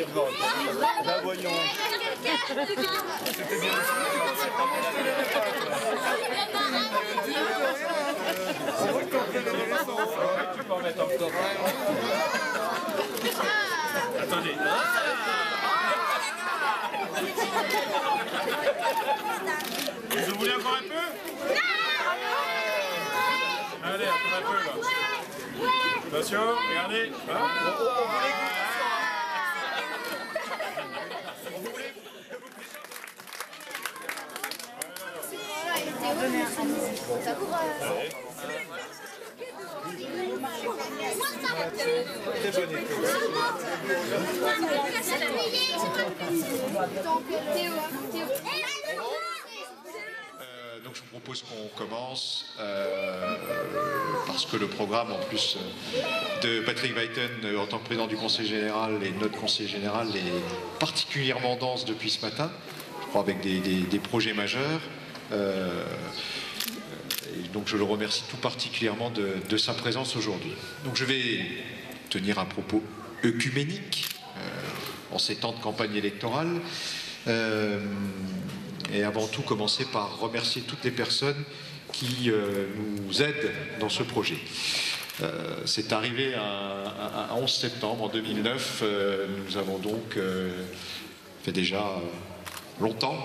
Ben voyons. C'était bien. On voit qu'on peut les leçons. Tu peux en mettre en top. Attendez. Vous voulez encore un peu? Allez, encore un peu là. Attention, regardez. Donc je vous propose qu'on commence parce que le programme en plus de Patrick Weiten en tant que président du Conseil Général et notre Conseil Général est particulièrement dense depuis ce matin, je crois avec des projets majeurs. Et donc je le remercie tout particulièrement de sa présence aujourd'hui. Donc je vais tenir un propos œcuménique en ces temps de campagne électorale. Et avant tout commencer par remercier toutes les personnes qui nous aident dans ce projet. C'est arrivé à 11 septembre en 2009, nous avons donc fait déjà longtemps,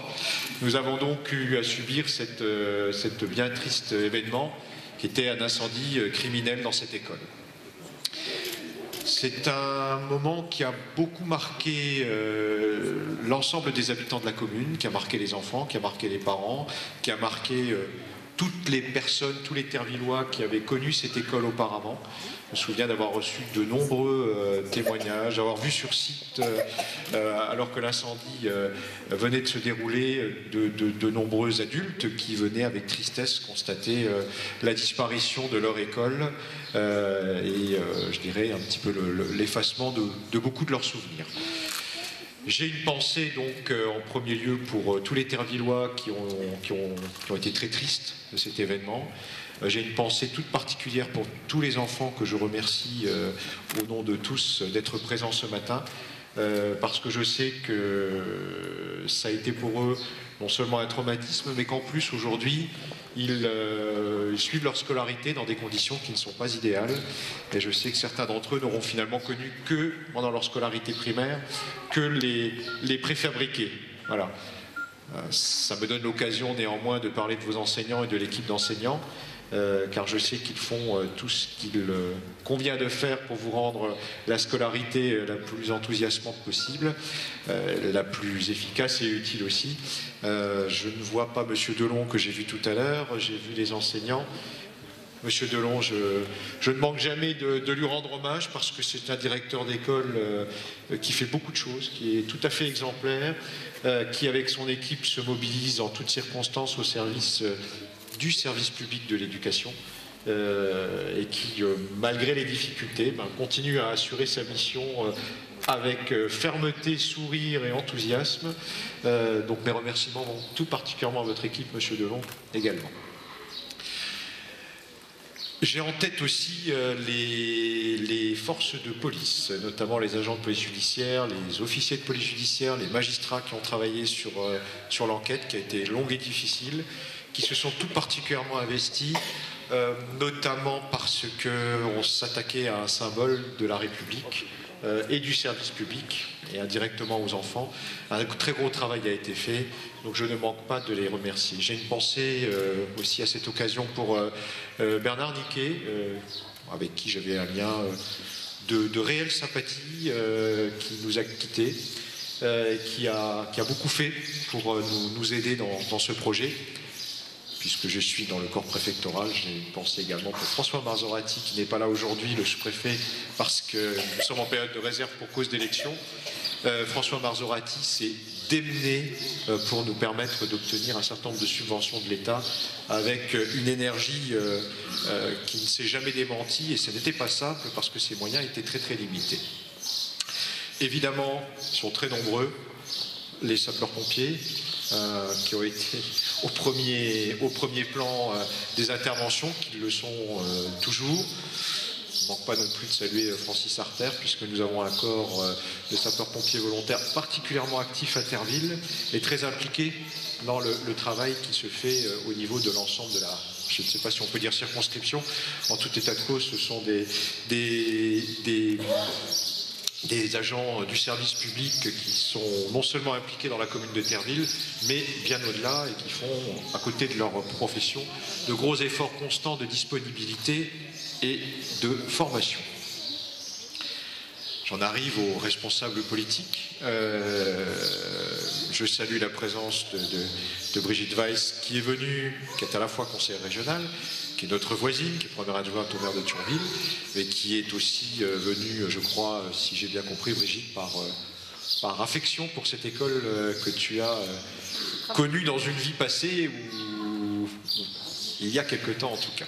nous avons donc eu à subir cette bien triste événement qui était un incendie criminel dans cette école. C'est un moment qui a beaucoup marqué l'ensemble des habitants de la commune, qui a marqué les enfants, qui a marqué les parents, qui a marqué toutes les personnes, tous les Tervillois qui avaient connu cette école auparavant. Je me souviens d'avoir reçu de nombreux témoignages, d'avoir vu sur site, alors que l'incendie venait de se dérouler, de nombreux adultes qui venaient avec tristesse constater la disparition de leur école et je dirais un petit peu l'effacement de beaucoup de leurs souvenirs. J'ai une pensée donc en premier lieu pour tous les Tervillois qui ont été très tristes de cet événement. J'ai une pensée toute particulière pour tous les enfants que je remercie au nom de tous d'être présents ce matin parce que je sais que ça a été pour eux non seulement un traumatisme mais qu'en plus aujourd'hui ils suivent leur scolarité dans des conditions qui ne sont pas idéales et je sais que certains d'entre eux n'auront finalement connu que pendant leur scolarité primaire que les préfabriqués. Voilà. Ça me donne l'occasion néanmoins de parler de vos enseignants et de l'équipe d'enseignants car je sais qu'ils font tout ce qu'il convient de faire pour vous rendre la scolarité la plus enthousiasmante possible, la plus efficace et utile aussi. Je ne vois pas Monsieur Delon que j'ai vu tout à l'heure, j'ai vu les enseignants. Monsieur Delon, je ne manque jamais de lui rendre hommage parce que c'est un directeur d'école qui fait beaucoup de choses, qui est tout à fait exemplaire, qui avec son équipe se mobilise en toutes circonstances au service du service public de l'éducation et qui, malgré les difficultés, continue à assurer sa mission avec fermeté, sourire et enthousiasme. Donc mes remerciements vont tout particulièrement à votre équipe, Monsieur Delon, également. J'ai en tête aussi les forces de police, notamment les agents de police judiciaire, les officiers de police judiciaire, les magistrats qui ont travaillé sur l'enquête qui a été longue et difficile, qui se sont tout particulièrement investis, notamment parce qu'on s'attaquait à un symbole de la République et du service public, et indirectement aux enfants. Un très gros travail a été fait, donc je ne manque pas de les remercier. J'ai une pensée aussi à cette occasion pour Bernard Niquet, avec qui j'avais un lien de réelle sympathie, qui nous a quittés, qui a beaucoup fait pour nous aider dans ce projet. Puisque je suis dans le corps préfectoral, j'ai une pensée également pour François Marzorati, qui n'est pas là aujourd'hui, le sous-préfet, parce que nous sommes en période de réserve pour cause d'élection. François Marzorati s'est démené pour nous permettre d'obtenir un certain nombre de subventions de l'État avec une énergie qui ne s'est jamais démentie, et ce n'était pas simple parce que ses moyens étaient très très limités. Évidemment, ils sont très nombreux, les sapeurs-pompiers, qui ont été au premier plan des interventions, qui le sont toujours. ne manque pas non plus de saluer Francis Arter, puisque nous avons un corps de sapeurs-pompiers volontaires particulièrement actif à Terville et très impliqué dans le travail qui se fait au niveau de l'ensemble de la, je ne sais pas si on peut dire circonscription, en tout état de cause, ce sont des agents du service public qui sont non seulement impliqués dans la commune de Terville, mais bien au-delà et qui font, à côté de leur profession, de gros efforts constants de disponibilité et de formation. J'en arrive aux responsables politiques. Je salue la présence de Brigitte Weiss, qui est venue, qui est à la fois conseillère régionale, qui est notre voisine, qui est première adjointe au maire de Thionville, mais qui est aussi venue, je crois, si j'ai bien compris, Brigitte, par affection pour cette école que tu as connue dans une vie passée, ou il y a quelque temps en tout cas.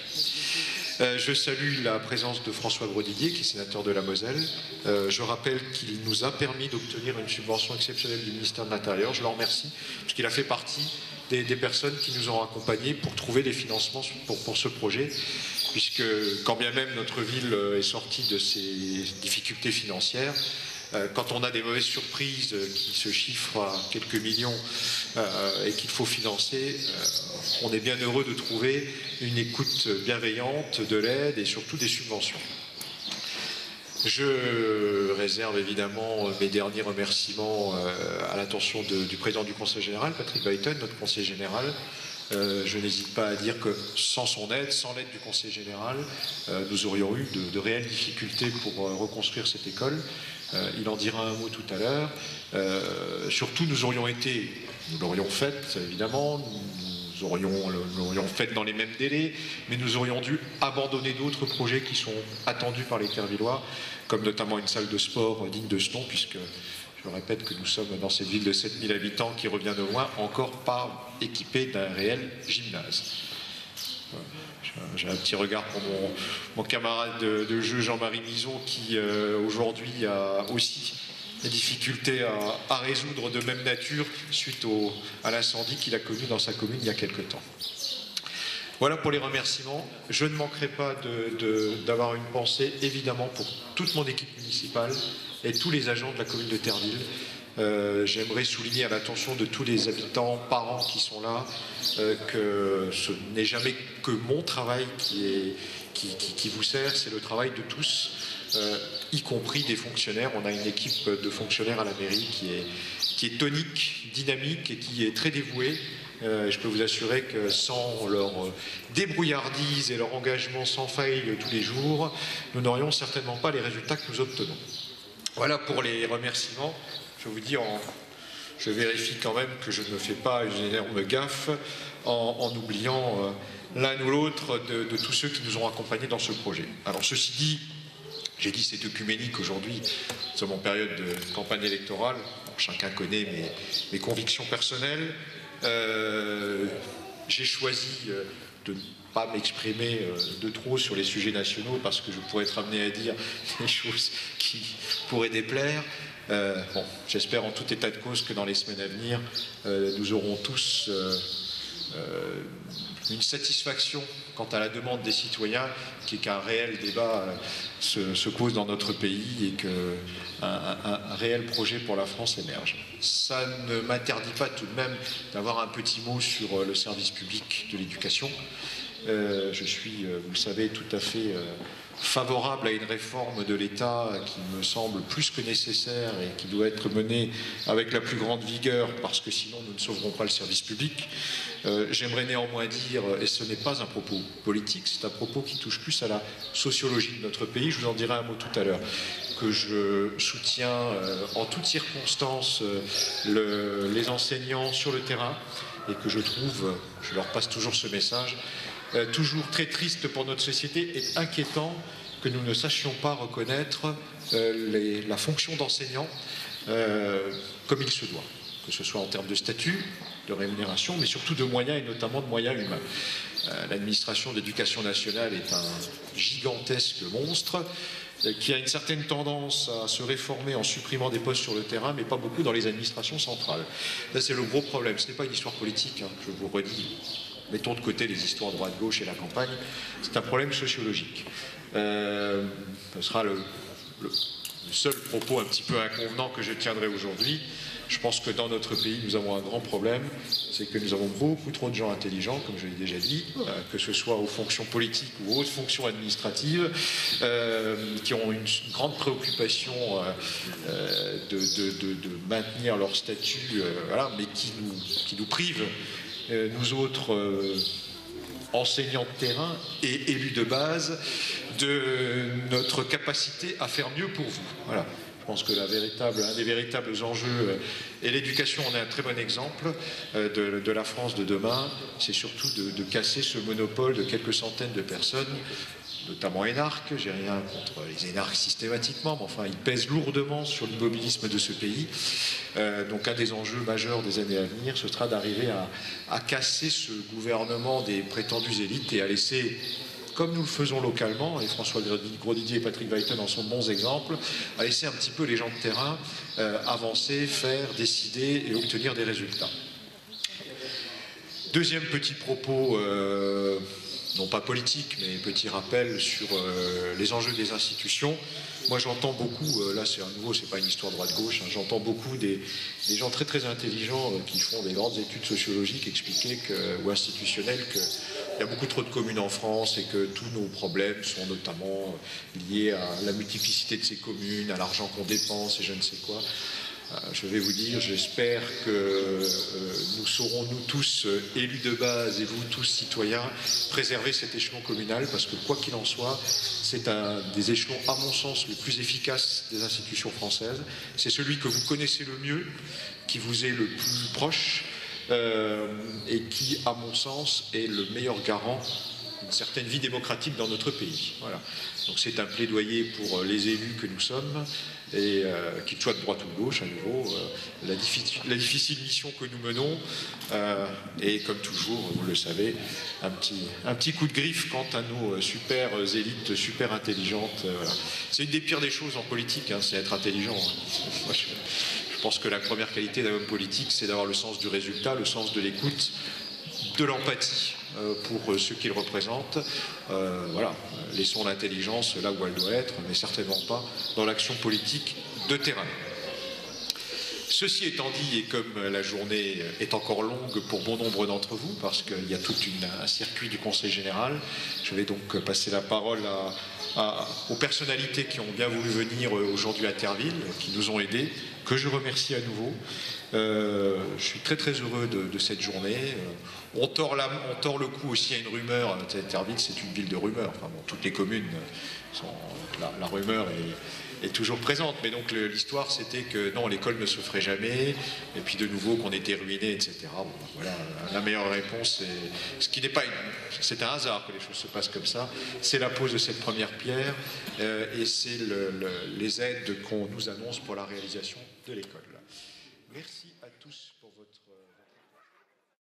Je salue la présence de François Grosdidier, qui est sénateur de la Moselle. Je rappelle qu'il nous a permis d'obtenir une subvention exceptionnelle du ministère de l'Intérieur. Je le remercie, parce qu'il a fait partie des personnes qui nous ont accompagnés pour trouver des financements pour ce projet, puisque quand bien même notre ville est sortie de ses difficultés financières, quand on a des mauvaises surprises qui se chiffrent à quelques millions et qu'il faut financer, on est bien heureux de trouver une écoute bienveillante, de l'aide et surtout des subventions. Je réserve évidemment mes derniers remerciements à l'attention du président du Conseil général, Patrick Bayton, notre conseiller général. Je n'hésite pas à dire que sans son aide, sans l'aide du Conseil général, nous aurions eu de réelles difficultés pour reconstruire cette école. Il en dira un mot tout à l'heure. Surtout, nous l'aurions faite, évidemment, nous l'aurions faite dans les mêmes délais, mais nous aurions dû abandonner d'autres projets qui sont attendus par les Tervillois, comme notamment une salle de sport digne de ce nom, puisque je répète que nous sommes dans cette ville de 7000 habitants qui revient de loin, encore pas équipée d'un réel gymnase. J'ai un petit regard pour mon camarade de jeu Jean-Marie Mison, qui aujourd'hui a aussi des difficultés à résoudre de même nature suite à l'incendie qu'il a connu dans sa commune il y a quelque temps. Voilà pour les remerciements. Je ne manquerai pas d'avoir une pensée évidemment pour toute mon équipe municipale et tous les agents de la commune de Terville. J'aimerais souligner à l'attention de tous les habitants, parents qui sont là, que ce n'est jamais que mon travail qui vous sert, c'est le travail de tous, y compris des fonctionnaires. On a une équipe de fonctionnaires à la mairie qui est tonique, dynamique et qui est très dévouée. Je peux vous assurer que sans leur débrouillardise et leur engagement sans faille tous les jours, nous n'aurions certainement pas les résultats que nous obtenons. Voilà pour les remerciements. Je vous dis, je vérifie quand même que je ne fais pas une énorme gaffe en oubliant l'un ou l'autre de tous ceux qui nous ont accompagnés dans ce projet. Alors ceci dit, j'ai dit c'est œcuménique aujourd'hui, nous sommes en période de campagne électorale, chacun connaît mes convictions personnelles. J'ai choisi de ne pas m'exprimer de trop sur les sujets nationaux parce que je pourrais être amené à dire des choses qui pourraient déplaire. Bon, j'espère en tout état de cause que dans les semaines à venir, nous aurons tous une satisfaction quant à la demande des citoyens, qui est qu'un réel débat se pose dans notre pays et qu'un réel projet pour la France émerge. Ça ne m'interdit pas tout de même d'avoir un petit mot sur le service public de l'éducation. Je suis, vous le savez, tout à fait favorable à une réforme de l'État qui me semble plus que nécessaire et qui doit être menée avec la plus grande vigueur, parce que sinon nous ne sauverons pas le service public. J'aimerais néanmoins dire, et ce n'est pas un propos politique, c'est un propos qui touche plus à la sociologie de notre pays, je vous en dirai un mot tout à l'heure, que je soutiens en toutes circonstances les enseignants sur le terrain, et que je trouve, je leur passe toujours ce message, toujours très triste pour notre société et inquiétant que nous ne sachions pas reconnaître la fonction d'enseignant comme il se doit, que ce soit en termes de statut, de rémunération, mais surtout de moyens, et notamment de moyens humains. L'administration d'éducation nationale est un gigantesque monstre qui a une certaine tendance à se réformer en supprimant des postes sur le terrain, mais pas beaucoup dans les administrations centrales. Là, c'est le gros problème. Ce n'est pas une histoire politique, hein, je vous redis. mettons de côté les histoires droite-gauche et la campagne, c'est un problème sociologique. Ce sera le seul propos un petit peu inconvenant que je tiendrai aujourd'hui. Je pense que dans notre pays, nous avons un grand problème, c'est que nous avons beaucoup trop de gens intelligents, comme je l'ai déjà dit, que ce soit aux fonctions politiques ou aux hautes fonctions administratives, qui ont une grande préoccupation de maintenir leur statut, voilà, mais qui nous privent, nous autres enseignants de terrain et élus de base, de notre capacité à faire mieux pour vous. Voilà. Je pense que un des véritables enjeux, et l'éducation en est un très bon exemple de la France de demain, c'est surtout de casser ce monopole de quelques centaines de personnes, notamment énarques. J'ai rien contre les énarques systématiquement, mais enfin ils pèsent lourdement sur l'immobilisme de ce pays. Donc un des enjeux majeurs des années à venir, ce sera d'arriver à casser ce gouvernement des prétendues élites et à laisser, comme nous le faisons localement, et François Grosdidier et Patrick Weiten en sont de bons exemples, à laisser un petit peu les gens de terrain avancer, faire, décider et obtenir des résultats. Deuxième petit propos, non pas politique, mais petit rappel sur les enjeux des institutions. Moi j'entends beaucoup, là c'est à nouveau, c'est pas une histoire droite-gauche, hein, j'entends beaucoup des gens très très intelligents qui font des grandes études sociologiques expliquer ou institutionnelles qu'il y a beaucoup trop de communes en France et que tous nos problèmes sont notamment liés à la multiplicité de ces communes, à l'argent qu'on dépense et je ne sais quoi. Je vais vous dire, j'espère que nous saurons, nous tous, élus de base et vous tous, citoyens, préserver cet échelon communal parce que quoi qu'il en soit, c'est un des échelons, à mon sens, les plus efficaces des institutions françaises. C'est celui que vous connaissez le mieux, qui vous est le plus proche et qui, à mon sens, est le meilleur garant d'une certaine vie démocratique dans notre pays. Voilà. Donc c'est un plaidoyer pour les élus que nous sommes, et qu'ils soient de droite ou de gauche, à nouveau, la difficile mission que nous menons, et comme toujours, vous le savez, un petit coup de griffe quant à nos super élites, super intelligentes. Voilà. C'est une des pires des choses en politique, hein, c'est être intelligent. Hein. Moi, je pense que la première qualité d'un homme politique, c'est d'avoir le sens du résultat, le sens de l'écoute, de l'empathie pour ceux qu'il représente. Voilà, laissons l'intelligence là où elle doit être, mais certainement pas dans l'action politique de terrain. Ceci étant dit, et comme la journée est encore longue pour bon nombre d'entre vous, parce qu'il y a tout un circuit du Conseil général, je vais donc passer la parole aux personnalités qui ont bien voulu venir aujourd'hui à Terreville, qui nous ont aidés, que je remercie à nouveau. Je suis très très heureux de cette journée. On tord le cou aussi à une rumeur. Terreville, c'est une ville de rumeurs. Enfin, bon, toutes les communes la rumeur est toujours présente. Mais donc l'histoire, c'était que non, l'école ne se ferait jamais. Et puis de nouveau qu'on était ruinés, etc. Bon, voilà, la meilleure réponse, ce qui n'est pas c'est un hasard que les choses se passent comme ça. C'est la pose de cette première pierre et c'est les aides qu'on nous annonce pour la réalisation de l'école. Merci à tous.